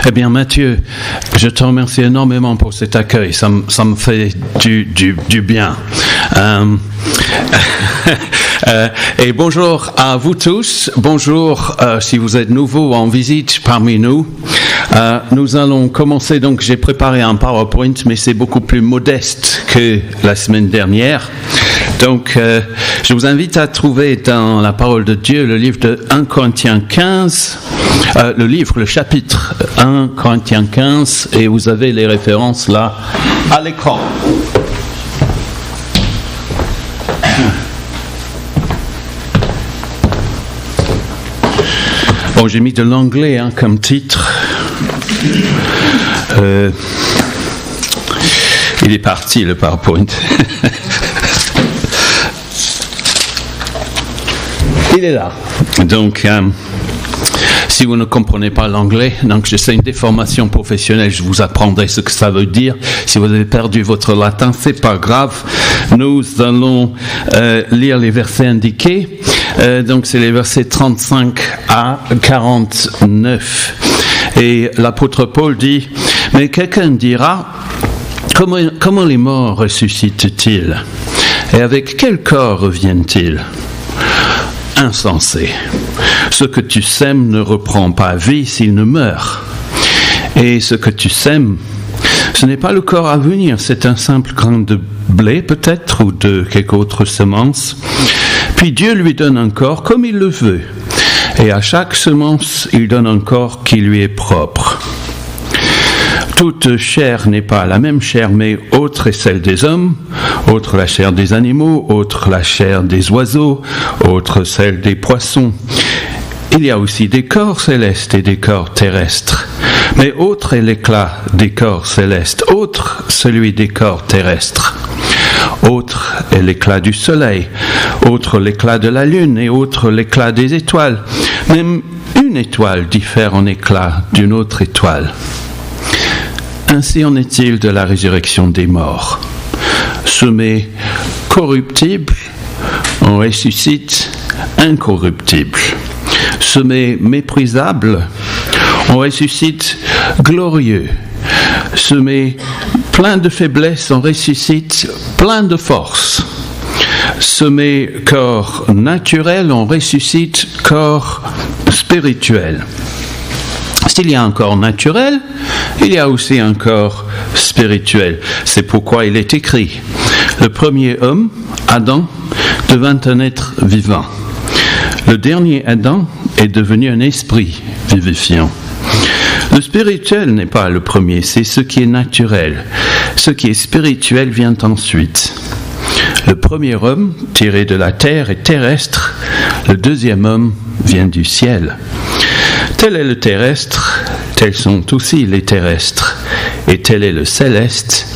Eh bien, Mathieu, je te remercie énormément pour cet accueil. Ça me fait du bien. Et bonjour à vous tous. Bonjour si vous êtes nouveau en visite parmi nous. Nous allons commencer, donc j'ai préparé un PowerPoint, mais c'est beaucoup plus modeste que la semaine dernière. Donc, je vous invite à trouver dans la parole de Dieu le livre de 1 Corinthiens 15, le chapitre 1 Corinthiens 15, et vous avez les références là à l'écran. Bon, j'ai mis de l'anglais comme titre. Il est parti le PowerPoint. Il est là. Donc, si vous ne comprenez pas l'anglais, donc c'est une déformation professionnelle, je vous apprendrai ce que ça veut dire. Si vous avez perdu votre latin, c'est pas grave. Nous allons lire les versets indiqués. Donc, c'est les versets 35 à 49. Et l'apôtre Paul dit, mais quelqu'un dira, comment les morts ressuscitent-ils? Et avec quel corps reviennent-ils? Insensé. Ce que tu sèmes ne reprend pas vie s'il ne meurt. Et ce que tu sèmes, ce n'est pas le corps à venir, c'est un simple grain de blé peut-être ou de quelque autre semence. Puis Dieu lui donne un corps comme il le veut. Et à chaque semence, il donne un corps qui lui est propre. Toute chair n'est pas la même chair, mais autre est celle des hommes, autre la chair des animaux, autre la chair des oiseaux, autre celle des poissons. Il y a aussi des corps célestes et des corps terrestres. Mais autre est l'éclat des corps célestes, autre celui des corps terrestres. Autre est l'éclat du soleil, autre l'éclat de la lune et autre l'éclat des étoiles. Même une étoile diffère en éclat d'une autre étoile. Ainsi en est-il de la résurrection des morts. Semé corruptible, on ressuscite incorruptible. Semé méprisable, on ressuscite glorieux. Semé plein de faiblesse, on ressuscite plein de force. Semé corps naturel, on ressuscite corps spirituel. S'il y a un corps naturel, il y a aussi un corps spirituel. C'est pourquoi il est écrit, le premier homme, Adam, devint un être vivant. Le dernier Adam est devenu un esprit vivifiant. Le spirituel n'est pas le premier, c'est ce qui est naturel. Ce qui est spirituel vient ensuite. Le premier homme, tiré de la terre, est terrestre. Le deuxième homme vient du ciel. Tel est le terrestre, tels sont aussi les terrestres. Et tel est le céleste,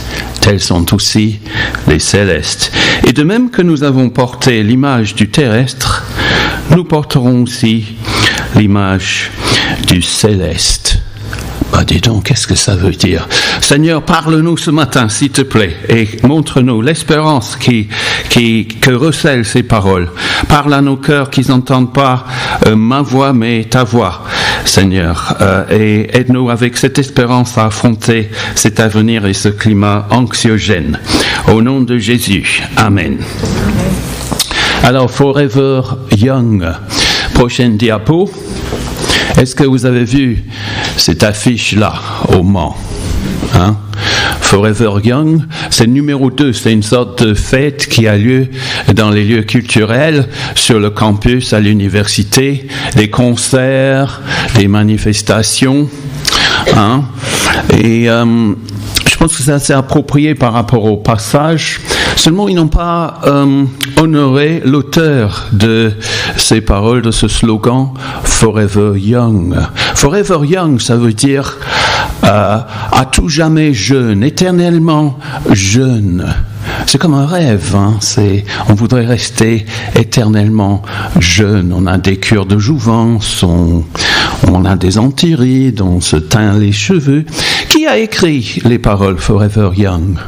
tels sont aussi les célestes. Et de même que nous avons porté l'image du terrestre, nous porterons aussi l'image du céleste. Dis donc, qu'est-ce que ça veut dire? Seigneur, parle-nous ce matin, s'il te plaît, et montre-nous l'espérance que recèlent ces paroles. Parle à nos cœurs qui n'entendent pas ma voix, mais ta voix, Seigneur, et aide-nous avec cette espérance à affronter cet avenir et ce climat anxiogène. Au nom de Jésus, Amen. Alors, Forever Young, prochaine diapo. Est-ce que vous avez vu cette affiche-là au Mans? Forever Young, c'est le numéro 2, c'est une sorte de fête qui a lieu dans les lieux culturels, sur le campus, à l'université, des concerts, des manifestations. Et je pense que c'est assez approprié par rapport au passage. Seulement, ils n'ont pas honoré l'auteur de ces paroles, de ce slogan « Forever Young ». Forever Young, ça veut dire à tout jamais jeune, éternellement jeune. C'est comme un rêve, on voudrait rester éternellement jeune. On a des cures de jouvence, on a des antirides, on se teint les cheveux. Qui a écrit les paroles Forever Young?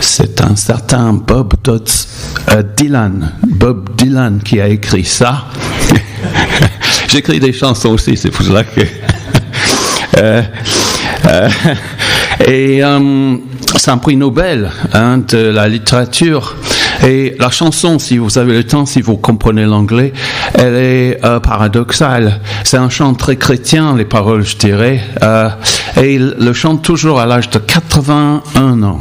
C'est un certain Bob Dylan. Bob Dylan qui a écrit ça. J'écris des chansons aussi, c'est pour cela que... Et c'est un prix Nobel de la littérature. Et la chanson, si vous avez le temps, si vous comprenez l'anglais, elle est paradoxale. C'est un chant très chrétien, les paroles, je dirais. Et il le chante toujours à l'âge de 81 ans.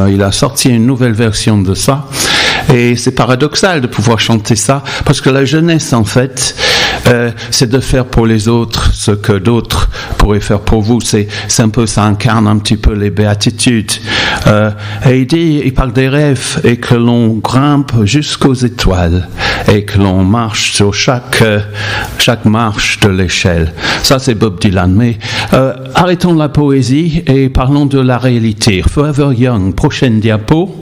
Il a sorti une nouvelle version de ça. Et c'est paradoxal de pouvoir chanter ça, parce que la jeunesse, en fait, c'est de faire pour les autres ce que d'autres pourraient faire pour vous. C'est un peu, ça incarne un petit peu les béatitudes. Et il parle des rêves et que l'on grimpe jusqu'aux étoiles et que l'on marche sur chaque marche de l'échelle. Ça, c'est Bob Dylan. Mais arrêtons la poésie et parlons de la réalité. Forever Young, prochaine diapo.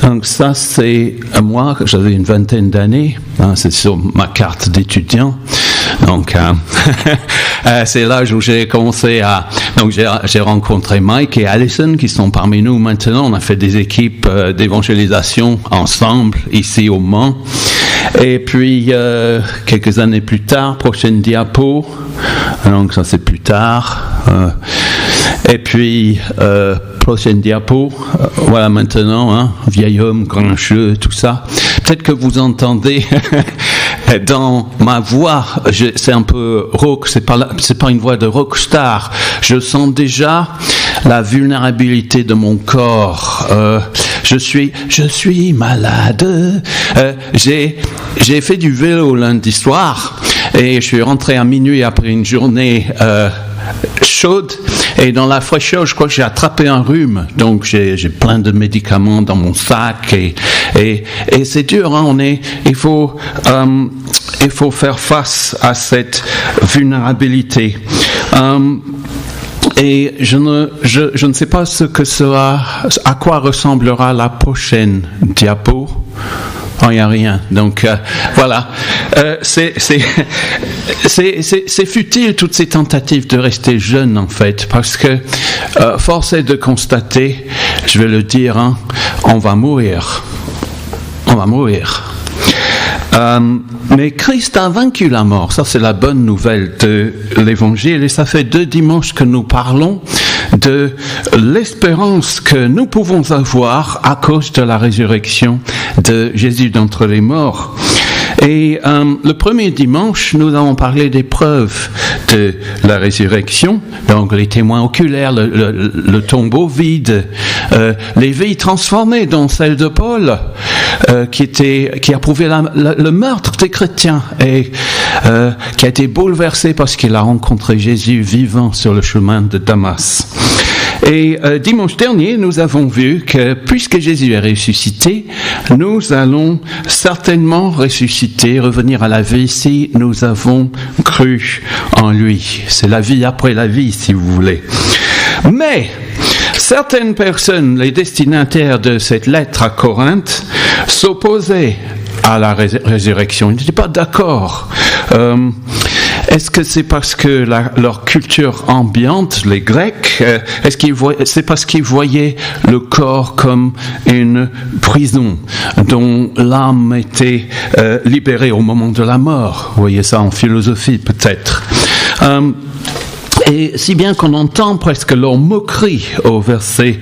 Donc ça, c'est moi, j'avais une vingtaine d'années, c'est sur ma carte d'étudiant. Donc c'est l'âge où j'ai commencé à... Donc j'ai rencontré Mike et Alison qui sont parmi nous maintenant. On a fait des équipes d'évangélisation ensemble ici au Mans. Et puis quelques années plus tard, prochaine diapo. Donc ça c'est plus tard. Et puis prochaine diapo, voilà maintenant, vieil homme, grand cheveux, tout ça. Peut-être que vous entendez dans ma voix, c'est un peu rock, c'est pas une voix de rockstar. Je sens déjà la vulnérabilité de mon corps. Je suis malade. J'ai fait du vélo lundi soir et je suis rentré à minuit après une journée chaude, et dans la fraîcheur, je crois que j'ai attrapé un rhume, donc j'ai plein de médicaments dans mon sac, et c'est dur, il faut faire face à cette vulnérabilité. Et je ne sais pas à quoi ressemblera la prochaine diapo. Il n'y a rien. Donc voilà. C'est futile toutes ces tentatives de rester jeune en fait, parce que force est de constater, je vais le dire, on va mourir. On va mourir. Mais Christ a vaincu la mort. Ça, c'est la bonne nouvelle de l'Évangile. Et ça fait 2 dimanches que nous parlons de l'espérance que nous pouvons avoir à cause de la résurrection de Jésus d'entre les morts. Et le premier dimanche, nous avons parlé des preuves de la résurrection, donc les témoins oculaires, le tombeau vide, les vies transformées, dont celle de Paul, qui a prouvé le meurtre des chrétiens et qui a été bouleversé parce qu'il a rencontré Jésus vivant sur le chemin de Damas. Et dimanche dernier, nous avons vu que puisque Jésus est ressuscité, nous allons certainement ressusciter, revenir à la vie si nous avons cru en lui. C'est la vie après la vie, si vous voulez. Mais certaines personnes, les destinataires de cette lettre à Corinthe, s'opposaient à la résurrection. Ils n'étaient pas d'accord. Est-ce que c'est parce que leur culture ambiante, les Grecs, c'est parce qu'ils voyaient le corps comme une prison dont l'âme était libérée au moment de la mort? Vous voyez ça en philosophie peut-être. Et si bien qu'on entend presque leur moquerie au verset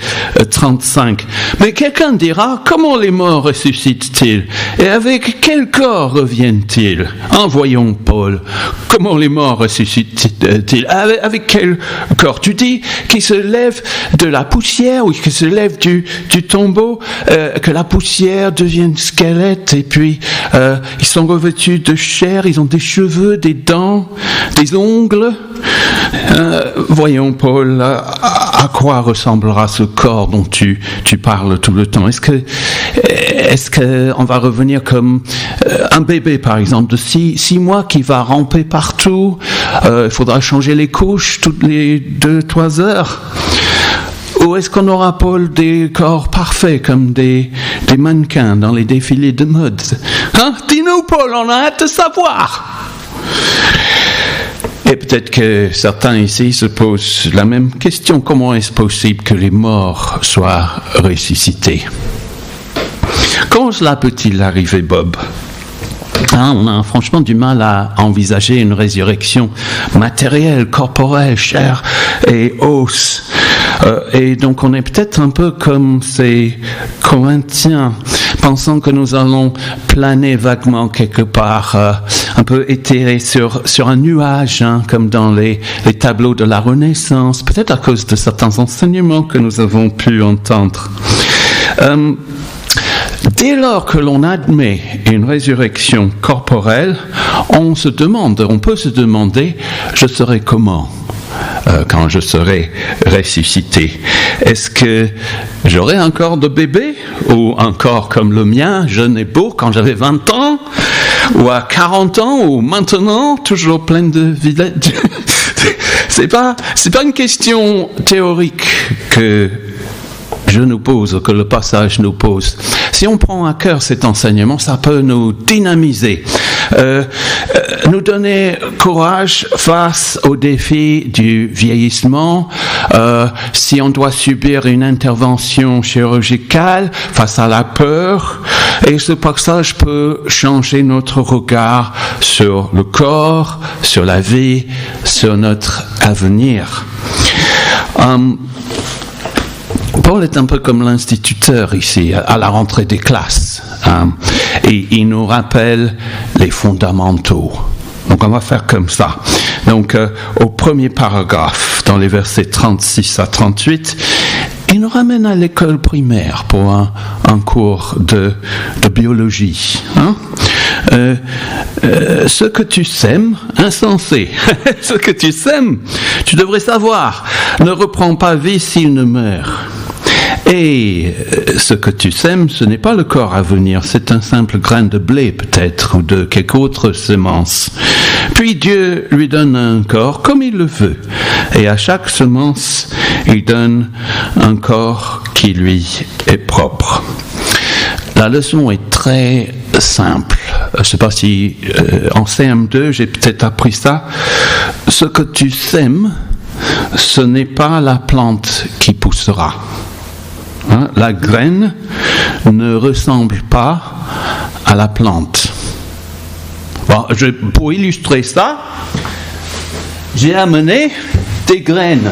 35. Mais quelqu'un dira, comment les morts ressuscitent-ils? Et avec quel corps reviennent-ils? Voyons Paul, comment les morts ressuscitent-ils? Avec quel corps? Tu dis qu'ils se lèvent de la poussière ou qu'ils se lèvent du tombeau, que la poussière devienne squelette et puis ils sont revêtus de chair, ils ont des cheveux, des dents, des ongles. Voyons Paul, à quoi ressemblera ce corps dont tu parles tout le temps? Est-ce que on va revenir comme un bébé par exemple de 6 mois qui va ramper partout? Il faudra changer les couches toutes les 2-3 heures. Ou est-ce qu'on aura, Paul, des corps parfaits comme des mannequins dans les défilés de mode? Dis-nous, Paul, on a hâte de savoir. Et peut-être que certains ici se posent la même question. Comment est-ce possible que les morts soient ressuscités? Comment cela peut-il arriver, Bob? On a franchement du mal à envisager une résurrection matérielle, corporelle, chair et os. Et donc on est peut-être un peu comme ces Corinthiens, pensant que nous allons planer vaguement quelque part, un peu éthéré sur un nuage, comme dans les tableaux de la Renaissance, peut-être à cause de certains enseignements que nous avons pu entendre. Dès lors que l'on admet une résurrection corporelle, on peut se demander, je serai comment quand je serai ressuscité? Est-ce que j'aurai un corps de bébé ou un corps comme le mien, jeune et beau, quand j'avais 20 ans ou à 40 ans ou maintenant, toujours plein de villages? C'est pas une question théorique que je nous pose, que le passage nous pose. Si on prend à cœur cet enseignement, ça peut nous dynamiser, nous donner courage face au défi du vieillissement, si on doit subir une intervention chirurgicale, face à la peur, et ce passage peut changer notre regard sur le corps, sur la vie, sur notre avenir. Paul est un peu comme l'instituteur ici, à la rentrée des classes, et il nous rappelle les fondamentaux. Donc on va faire comme ça. Donc au premier paragraphe, dans les versets 36 à 38, il nous ramène à l'école primaire pour un cours de biologie. Ce que tu sèmes, insensé, ce que tu sèmes, tu devrais savoir, ne reprends pas vie s'il ne meurt. Et ce que tu sèmes, ce n'est pas le corps à venir, c'est un simple grain de blé peut-être, ou de quelque autre semence. Puis Dieu lui donne un corps comme il le veut, et à chaque semence, il donne un corps qui lui est propre. La leçon est très simple. Je ne sais pas si en CM2, j'ai peut-être appris ça. Ce que tu sèmes, ce n'est pas la plante qui poussera. La graine ne ressemble pas à la plante. Bon, pour illustrer ça, j'ai amené des graines.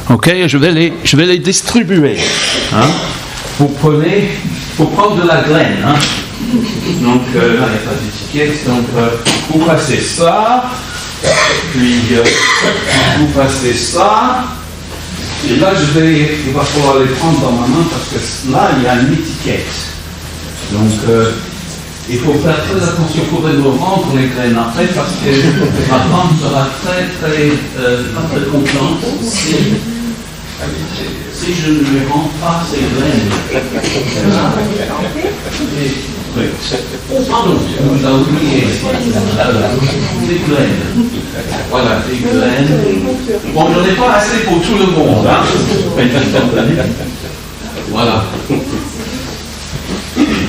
Ok, je vais les distribuer. Vous prendre de la graine. Donc, là, il n'y a pas d'étiquette. Donc, vous passez ça, puis vous passez ça. Et là, il va falloir les prendre dans ma main parce que là, il y a une étiquette. Donc, il faut faire très attention pour me rendre les graines après parce que ma femme sera pas très contente si je ne lui rends pas ces graines. Oui. Pardon, on a oublié. Des graines. Voilà, des graines. Bon, j'en ai pas assez pour tout le monde. Voilà.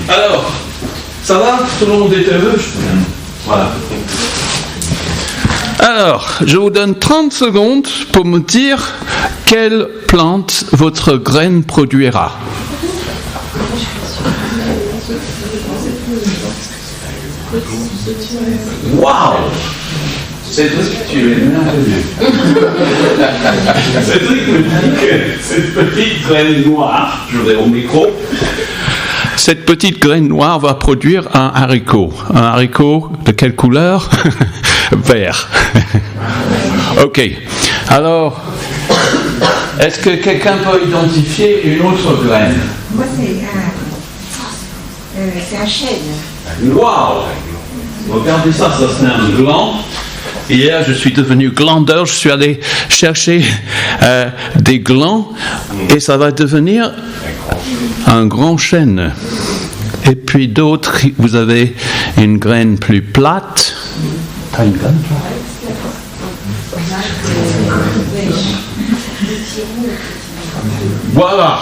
Alors, ça va? Tout le monde est heureux? Voilà. Alors, je vous donne 30 secondes pour me dire quelle plante votre graine produira. Waouh! Cédric, tu es merveilleux. Cédric me dit que cette petite graine noire, je vais au micro, cette petite graine noire va produire un haricot. Un haricot de quelle couleur? Vert. Ok. Alors, est-ce que quelqu'un peut identifier une autre graine? Moi, c'est un chêne. Waouh! Regardez ça c'est un gland. Hier, je suis devenu glandeur, je suis allé chercher des glands et ça va devenir un grand chêne. Et puis d'autres, vous avez une graine plus plate. T'as une graine plate? Voilà.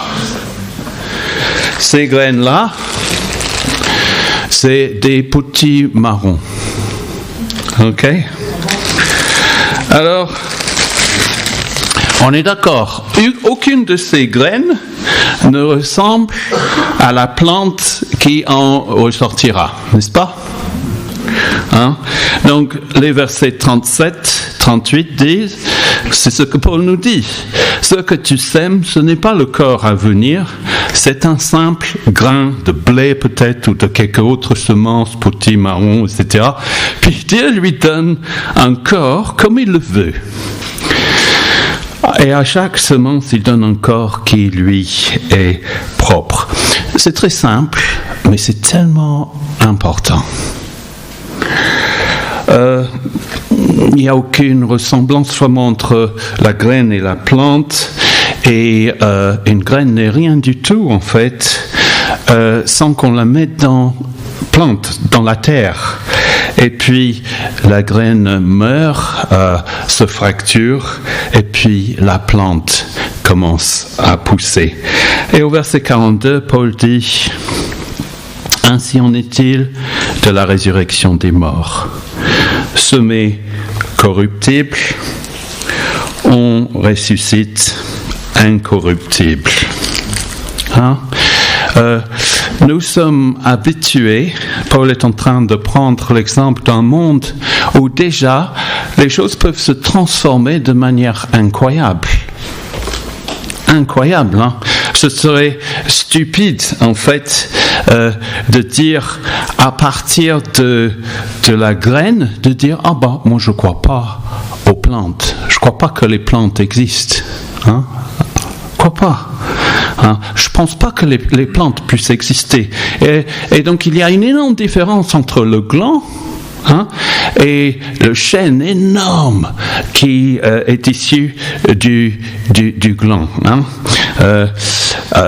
Ces graines-là, c'est des petits marrons. Ok? Alors, on est d'accord. Aucune de ces graines ne ressemble à la plante qui en ressortira, n'est-ce pas? Hein? Donc les versets 37, 38 disent, c'est ce que Paul nous dit, ce que tu sèmes, ce n'est pas le corps à venir, c'est un simple grain de blé peut-être ou de quelque autre semence, petit, marron, etc. Puis Dieu lui donne un corps comme il le veut. Et à chaque semence, il donne un corps qui lui est propre. C'est très simple, mais c'est tellement important. Il n'y a aucune ressemblance vraiment entre la graine et la plante, et une graine n'est rien du tout en fait sans qu'on la mette dans la terre. Et puis la graine meurt, se fracture, et puis la plante commence à pousser. Et au verset 42, Paul dit: ainsi en est-il de la résurrection des morts. Semé corruptible, on ressuscite incorruptible. Hein? Nous sommes habitués, Paul est en train de prendre l'exemple d'un monde où déjà les choses peuvent se transformer de manière incroyable. Incroyable, hein? Ce serait stupide, en fait, de dire, à partir de la graine, de dire, ah ben, moi je ne crois pas aux plantes. Je ne crois pas que les plantes existent. Hein? Je ne crois pas. Hein? Je ne pense pas que les plantes puissent exister. Et donc, il y a une énorme différence entre le gland, hein, et le chêne énorme qui est issu du gland. Hein.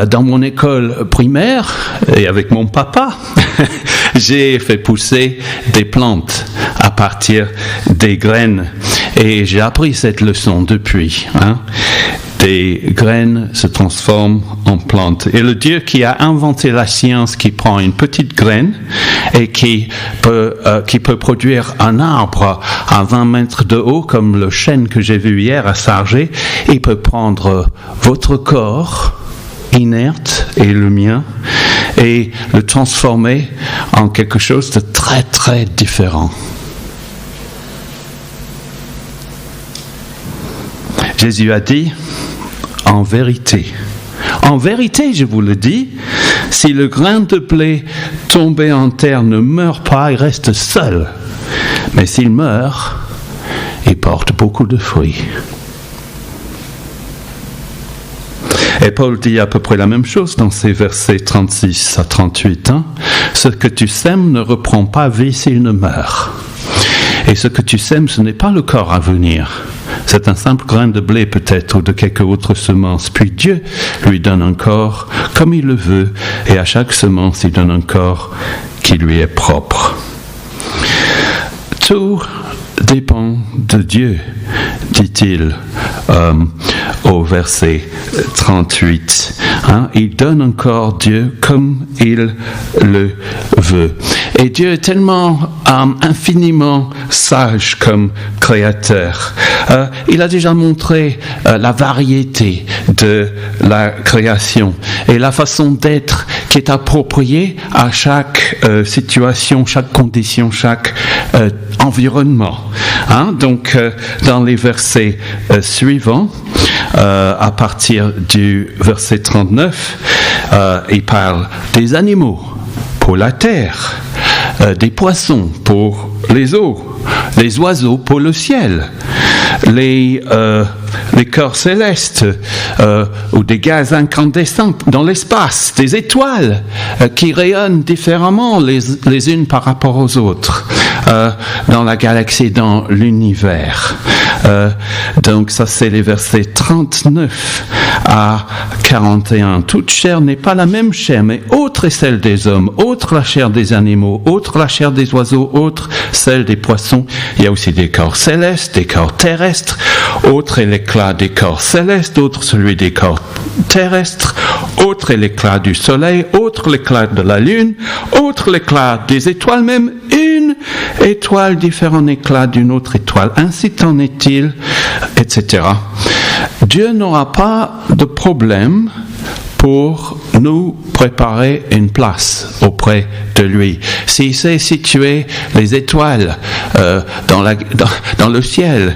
Dans mon école primaire, et avec mon papa, j'ai fait pousser des plantes à partir des graines. Et j'ai appris cette leçon depuis. Hein. Des graines se transforment en plantes. Et le Dieu qui a inventé la science, qui prend une petite graine et qui peut produire un arbre à 20 mètres de haut, comme le chêne que j'ai vu hier à Sargé, il peut prendre votre corps inerte et le mien et le transformer en quelque chose de très très différent. Jésus a dit: en vérité, je vous le dis, si le grain de blé tombé en terre ne meurt pas, il reste seul. Mais s'il meurt, il porte beaucoup de fruits. Et Paul dit à peu près la même chose dans ces versets 36 à 38. Hein? Ce que tu sèmes ne reprend pas vie s'il ne meurt. Et ce que tu sèmes, ce n'est pas le corps à venir. C'est un simple grain de blé peut-être ou de quelque autre semence. Puis Dieu lui donne un corps comme il le veut, et à chaque semence il donne un corps qui lui est propre. Tout dépend de Dieu, dit-il au verset 38. Hein? Il donne un corps, Dieu, comme il le veut. Et Dieu est tellement infiniment sage comme créateur. Il a déjà montré la variété de la création et la façon d'être qui est appropriée à chaque situation, chaque condition, chaque environnement. Hein? Donc, dans les versets suivants, à partir du verset 39, il parle des animaux pour la terre, des poissons pour les eaux, les oiseaux pour le ciel, les corps célestes ou des gaz incandescents dans l'espace, des étoiles qui rayonnent différemment les unes par rapport aux autres dans la galaxie, dans l'univers. Donc ça c'est les versets 39 à 41. Toute chair n'est pas la même chair, mais autre est celle des hommes, autre la chair des animaux, autre la chair des oiseaux, autre celle des poissons. Il y a aussi des corps célestes, des corps terrestres, autre est l'éclat des corps célestes, autre celui des corps terrestres, autre est l'éclat du soleil, autre l'éclat de la lune, autre l'éclat des étoiles, même une étoile différent éclat d'une autre étoile. Ainsi en est-il, etc. Dieu n'aura pas de problème pour nous préparer une place auprès de lui. S'il sait situer les étoiles dans le ciel,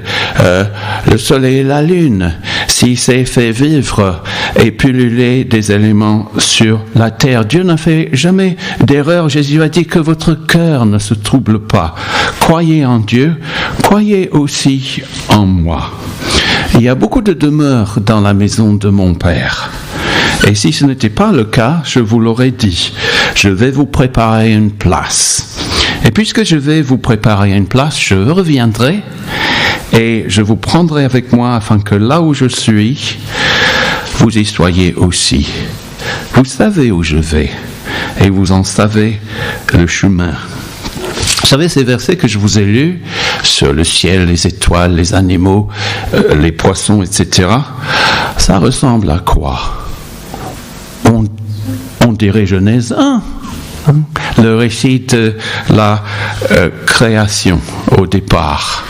le soleil et la lune, s'il sait faire vivre et pulluler des éléments sur la terre, Dieu n'a fait jamais d'erreur. Jésus a dit que votre cœur ne se trouble pas. Croyez en Dieu, croyez aussi en moi. Il y a beaucoup de demeures dans la maison de mon Père. Et si ce n'était pas le cas, je vous l'aurais dit, je vais vous préparer une place. Et puisque je vais vous préparer une place, je reviendrai et je vous prendrai avec moi afin que là où je suis, vous y soyez aussi. Vous savez où je vais et vous en savez le chemin. Vous savez, ces versets que je vous ai lus sur le ciel, les étoiles, les animaux, les poissons, etc., ça ressemble à quoi ? On dirait Genèse 1, le récit de la création au départ.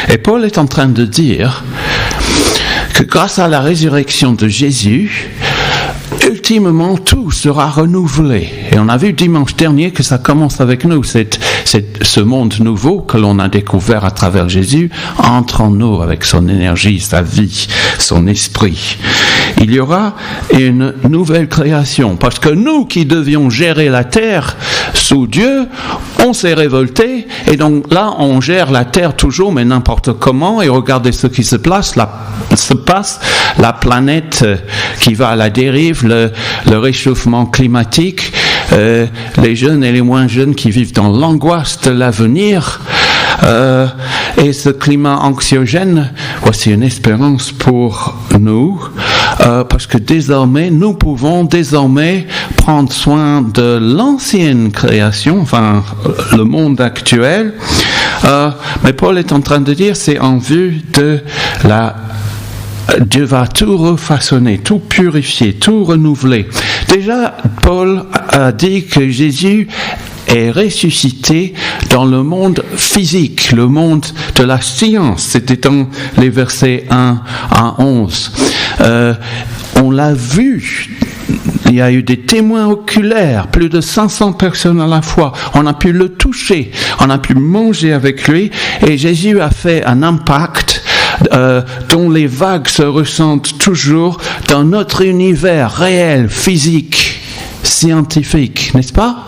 Et Paul est en train de dire que grâce à la résurrection de Jésus, ultimement tout sera renouvelé. Et on a vu dimanche dernier que ça commence avec nous. Ce monde nouveau que l'on a découvert à travers Jésus entre en nous avec son énergie, sa vie, son esprit. Il y aura une nouvelle création parce que nous qui devions gérer la terre sous Dieu, on s'est révolté et donc là on gère la terre toujours mais n'importe comment et regardez ce qui se passe, la planète qui va à la dérive, le réchauffement climatique, les jeunes et les moins jeunes qui vivent dans l'angoisse de l'avenir et ce climat anxiogène, voici une espérance pour nous parce que désormais nous pouvons prendre soin de l'ancienne création, enfin le monde actuel, mais Paul est en train de dire c'est en vue de Dieu va tout refaçonner, tout purifier, tout renouveler. Déjà, Paul a dit que Jésus est ressuscité dans le monde physique, le monde de la science. C'était dans les versets 1 à 11. On l'a vu. Il y a eu des témoins oculaires, plus de 500 personnes à la fois. On a pu le toucher, on a pu manger avec lui et Jésus a fait un impact dont les vagues se ressentent toujours dans notre univers réel, physique, scientifique, n'est-ce pas ?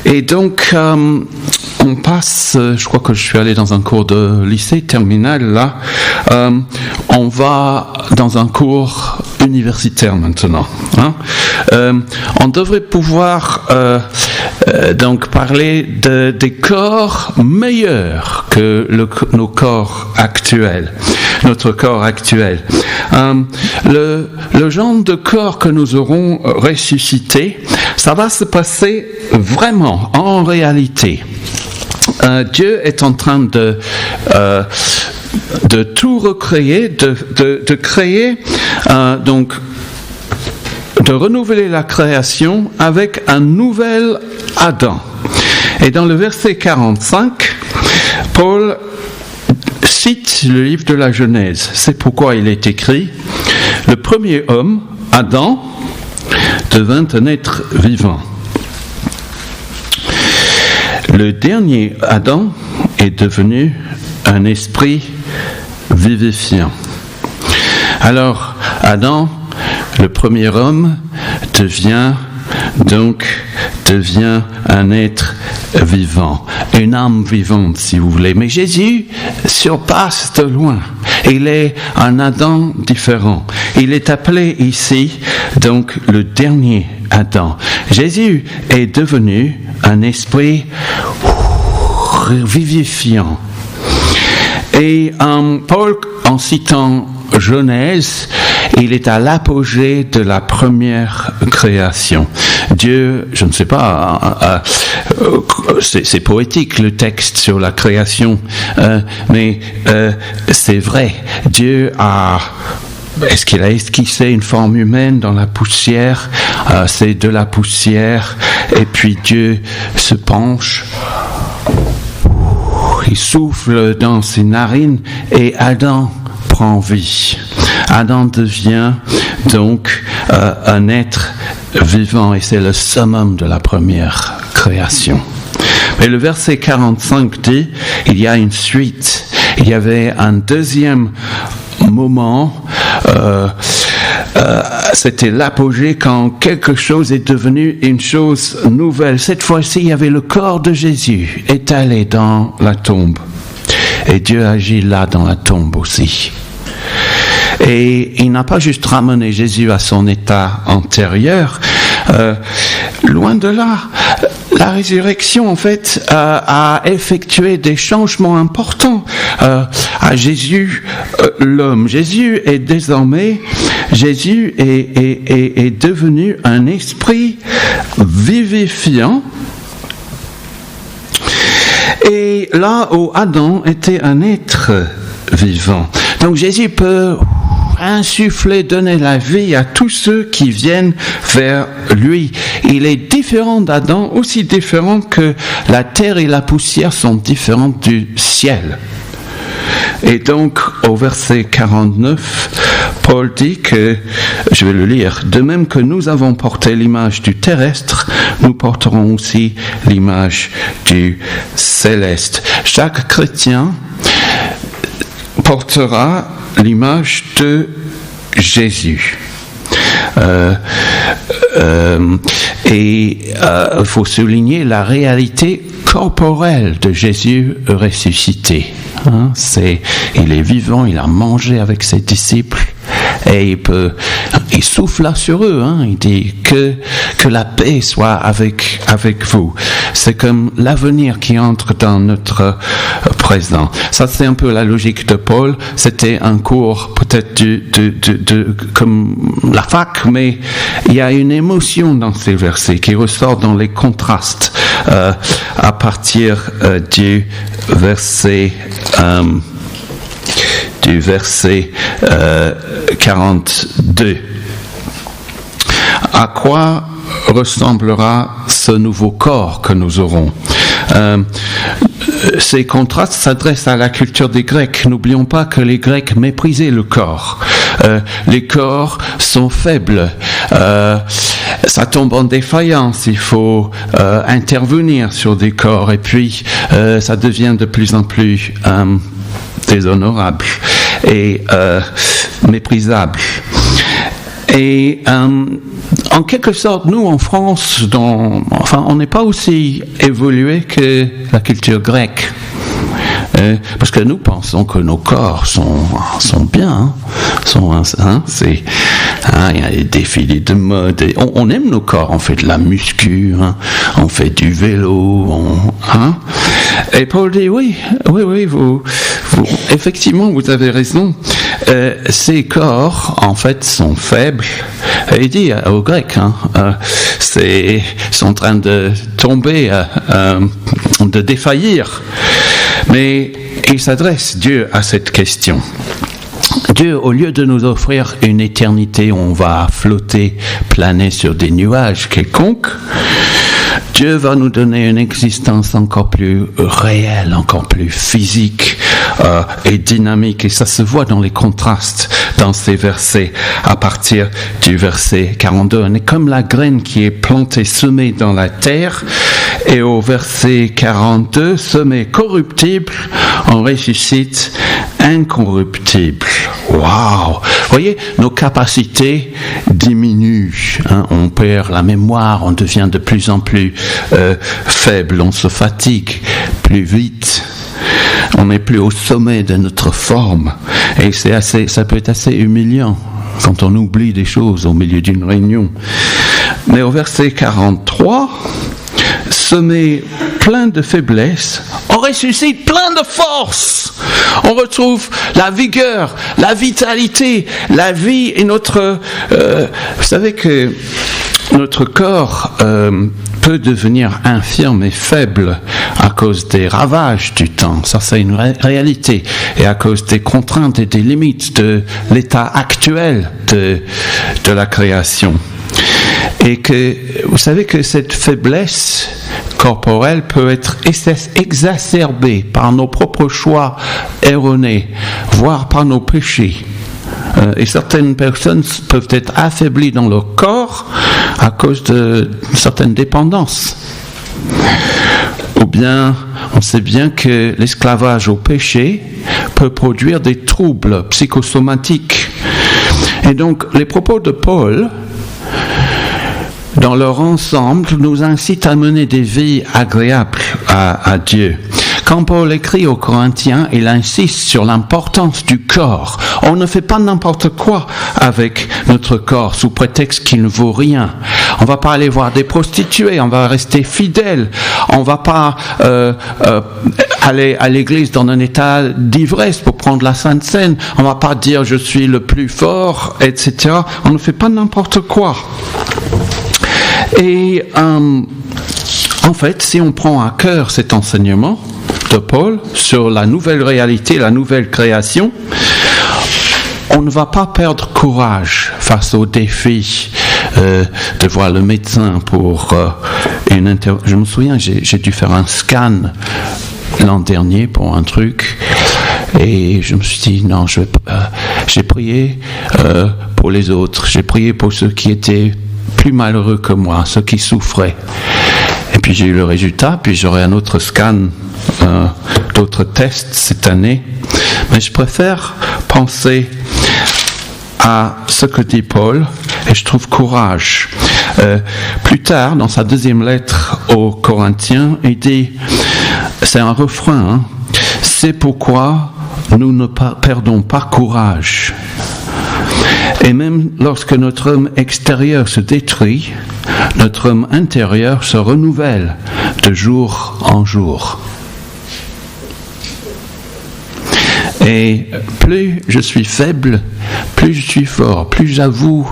Et donc, on passe, je crois que je suis allé dans un cours de lycée terminal là, on va dans un cours universitaire maintenant. On devrait pouvoir donc parler des corps meilleurs que nos corps actuels, notre corps actuel. Le genre de corps que nous aurons ressuscité, ça va se passer vraiment, en réalité. Dieu est en train de tout recréer, de créer, donc de renouveler la création avec un nouvel Adam. Et dans le verset 45, Paul cite le livre de la Genèse. C'est pourquoi il est écrit « Le premier homme, Adam, devint un être vivant. Le dernier Adam est devenu un esprit vivifiant. » Alors, Adam, le premier homme, devient un être vivant, une âme vivante si vous voulez. Mais Jésus surpasse de loin. Il est un Adam différent. Il est appelé ici donc le dernier Adam. Jésus est devenu un esprit vivifiant. Et Paul, en citant Genèse, il est à l'apogée de la première création. Dieu, je ne sais pas, c'est poétique le texte sur la création, mais c'est vrai. Dieu a... Est-ce qu'il a esquissé une forme humaine dans la poussière ? C'est de la poussière, et puis Dieu se penche, il souffle dans ses narines, et Adam prend vie. Adam devient donc un être vivant et c'est le summum de la première création. Mais le verset 45 dit, il y a une suite. Il y avait un deuxième moment, c'était l'apogée quand quelque chose est devenu une chose nouvelle. Cette fois-ci, il y avait le corps de Jésus étalé dans la tombe. Et Dieu agit là dans la tombe aussi. Et il n'a pas juste ramené Jésus à son état antérieur. Loin de là, la résurrection, en fait, a effectué des changements importants à Jésus, l'homme. Jésus est désormais, Jésus est devenu un esprit vivifiant. Et là où Adam était un être vivant. Donc Jésus peut insuffler, donner la vie à tous ceux qui viennent vers lui. Il est différent d'Adam, aussi différent que la terre et la poussière sont différentes du ciel. Et donc, au verset 49, Paul dit que, je vais le lire, de même que nous avons porté l'image du terrestre, nous porterons aussi l'image du céleste. Chaque chrétien portera l'image de Jésus. Et il faut souligner la réalité corporelle de Jésus ressuscité. Il est vivant, il a mangé avec ses disciples et il souffle là sur eux. Il dit que la paix soit avec vous. C'est comme l'avenir qui entre dans notre présent. Ça, c'est un peu la logique de Paul. C'était un cours peut-être comme la fac, mais il y a une émotion dans ces versets qui ressort dans les contrastes à partir du verset 42. À quoi ressemblera ce nouveau corps que nous aurons? Ces contrastes s'adressent à la culture des Grecs. N'oublions pas que les Grecs méprisaient le corps. Les corps sont faibles. Ça tombe en défaillance. Il faut intervenir sur des corps. Et puis, ça devient de plus en plus déshonorable et méprisable. Et en quelque sorte, nous en France, on n'est pas aussi évolué que la culture grecque. Parce que nous pensons que nos corps sont bien, il y a des défilés de mode. On aime nos corps, on fait de la muscu, on fait du vélo, Et Paul dit oui, vous effectivement, vous avez raison. Ces corps, en fait, sont faibles. Et il dit aux Grecs, sont en train de tomber, de défaillir. Mais il s'adresse, Dieu, à cette question. Dieu, au lieu de nous offrir une éternité où on va flotter, planer sur des nuages quelconques, Dieu va nous donner une existence encore plus réelle, encore plus physique et dynamique. Et ça se voit dans les contrastes dans ces versets. À partir du verset 42, on est comme la graine qui est plantée, semée dans la terre. Et au verset 42, semée corruptible, on ressuscite incorruptible. Waouh! Vous voyez, nos capacités diminuent. On perd la mémoire, on devient de plus en plus faible, on se fatigue plus vite. On n'est plus au sommet de notre forme. Et ça peut être assez humiliant quand on oublie des choses au milieu d'une réunion. Mais au verset 43, semé plein de faiblesse, on ressuscite plein de force. On retrouve la vigueur, la vitalité, la vie et notre... vous savez que notre corps peut devenir infirme et faible à cause des ravages du temps. Ça, c'est une réalité. Et à cause des contraintes et des limites de l'état actuel de la création. Et que, vous savez que cette faiblesse corporelle peut être exacerbée par nos propres choix erronés, voire par nos péchés. Et certaines personnes peuvent être affaiblies dans leur corps à cause de certaines dépendances. Ou bien, on sait bien que l'esclavage au péché peut produire des troubles psychosomatiques. Et donc, les propos de Paul, dans leur ensemble, nous incitent à mener des vies agréables à Dieu. Quand Paul écrit aux Corinthiens, il insiste sur l'importance du corps. On ne fait pas n'importe quoi avec notre corps sous prétexte qu'il ne vaut rien. On ne va pas aller voir des prostituées, on va rester fidèle. On ne va pas aller à l'église dans un état d'ivresse pour prendre la Sainte Seine. On ne va pas dire je suis le plus fort, etc. On ne fait pas n'importe quoi. Et en fait, si on prend à cœur cet enseignement de Paul sur la nouvelle réalité, la nouvelle création, on ne va pas perdre courage face au défi de voir le médecin pour une intervention. Je me souviens, j'ai dû faire un scan l'an dernier pour un truc et je me suis dit non, j'ai prié pour les autres, j'ai prié pour ceux qui étaient plus malheureux que moi, ceux qui souffraient. Et puis j'ai eu le résultat, puis j'aurai un autre scan, d'autres tests cette année. Mais je préfère penser à ce que dit Paul, et je trouve courage. Plus tard, dans sa deuxième lettre aux Corinthiens, il dit, c'est un refrain, c'est pourquoi nous ne perdons pas courage. Et même lorsque notre homme extérieur se détruit, notre homme intérieur se renouvelle de jour en jour. Et plus je suis faible, plus je suis fort, plus j'avoue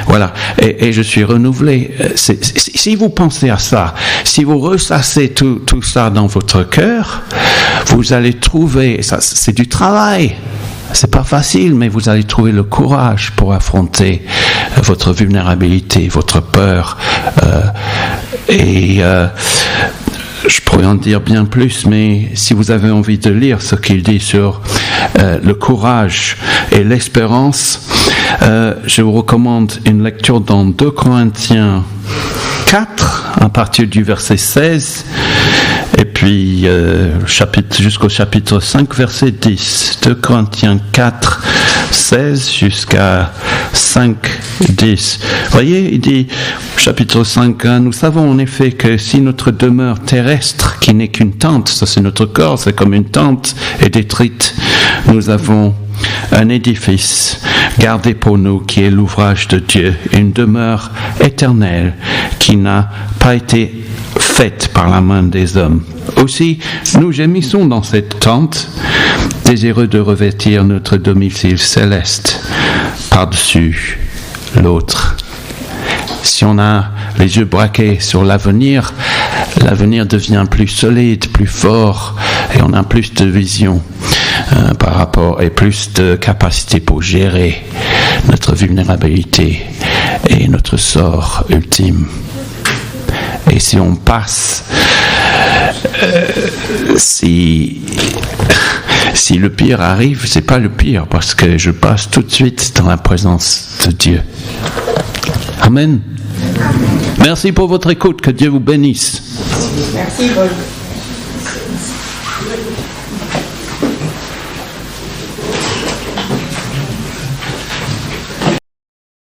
voilà, et je suis renouvelé. Si vous pensez à ça, si vous ressassez tout ça dans votre cœur, vous allez trouver, ça, c'est du travail. C'est pas facile, mais vous allez trouver le courage pour affronter votre vulnérabilité, votre peur. Je pourrais en dire bien plus, mais si vous avez envie de lire ce qu'il dit sur le courage et l'espérance, je vous recommande une lecture dans 2 Corinthiens 4, à partir du verset 16, et puis jusqu'au chapitre 5, verset 10. 2 Corinthiens 4, 16 jusqu'à 5, 10. Vous voyez, il dit, chapitre 5, nous savons en effet que si notre demeure terrestre, qui n'est qu'une tente, ça c'est notre corps, c'est comme une tente, est détruite, nous avons un édifice gardé pour nous qui est l'ouvrage de Dieu, une demeure éternelle qui n'a pas été faite par la main des hommes. Aussi, nous gémissons dans cette tente, désireux de revêtir notre domicile céleste par-dessus l'autre. Si on a les yeux braqués sur l'avenir, l'avenir devient plus solide, plus fort, et on a plus de vision par rapport, et plus de capacité pour gérer notre vulnérabilité et notre sort ultime. Et si on passe, si le pire arrive, c'est pas le pire, parce que je passe tout de suite dans la présence de Dieu. Amen. Merci pour votre écoute, que Dieu vous bénisse. Merci, Paul.